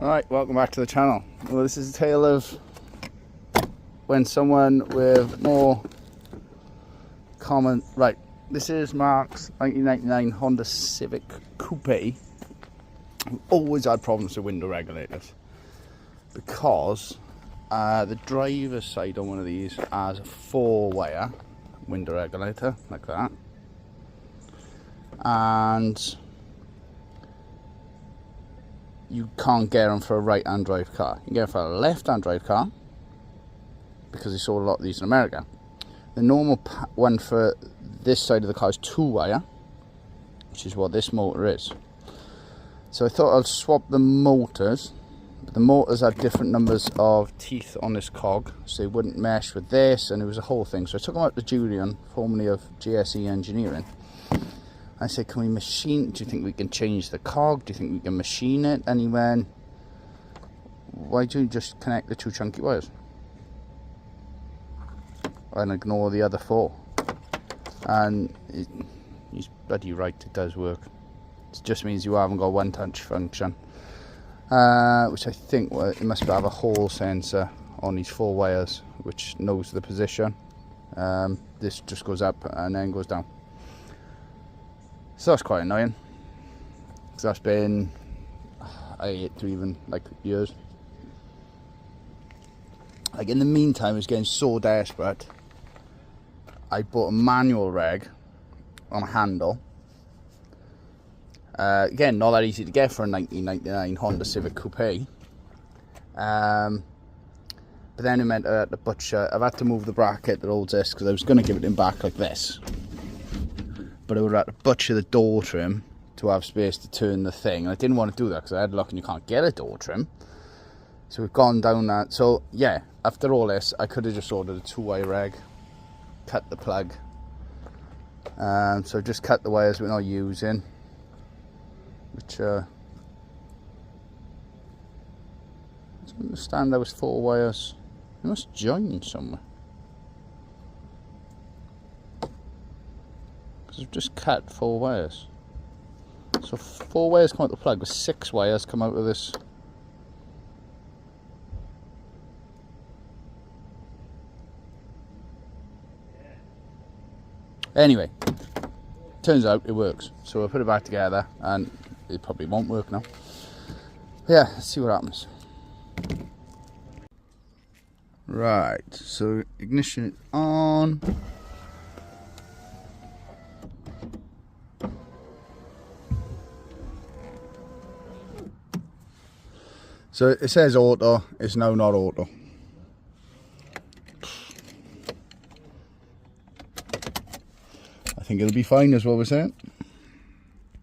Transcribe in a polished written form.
Alright, welcome back to the channel. Well, this is a tale of when someone with more common... Right, this is Mark's 1999 Honda Civic Coupe. Who always had problems with window regulators because the driver's side on one of these has a 4-wire window regulator like that, and you can't get them for a right-hand drive car. You can get them for a left-hand drive car because they sold a lot of these in America. The normal one for this side of the car is 2-wire, which is what this motor is. So I thought I'll swap the motors. But the motors had different numbers of teeth on this cog, so they wouldn't mesh with this, and it was a whole thing. So I took them out to Julian, formerly of GSE Engineering. I said, can we machine, do you think we can change the cog? Do you think we can machine it? And he went, why don't you just connect the 2 chunky wires and ignore the other 4? And he's bloody right, it does work. It just means you haven't got one touch function, which I think, well, it must have a hall sensor on these 4 wires which knows the position. This just goes up and then goes down. So that's quite annoying, because that's been, I hate to even, like, years. Like, in the meantime, I was getting so desperate, I bought a manual reg on a handle. Again, not that easy to get for a 1999 Honda Civic Coupe. But then it meant at the butcher, I've had to move the bracket that holds this, because I was going to give it in back like this. But I would have had to butcher the door trim to have space to turn the thing. And I didn't want to do that because I had a look and you can't get a door trim. So we've gone down that. So yeah, after all this, I could have just ordered a 2-wire reg, cut the plug. So just cut the wires we're not using, which I don't understand. There was 4 wires. They must join somewhere. Because I've just cut 4 wires. So 4 wires come out the plug, with 6 wires come out of this. Anyway, turns out it works. So I put it back together, and it probably won't work now. But yeah, let's see what happens. Right, so ignition is on. So it says auto, it's now not auto. I think it'll be fine, is what we're saying.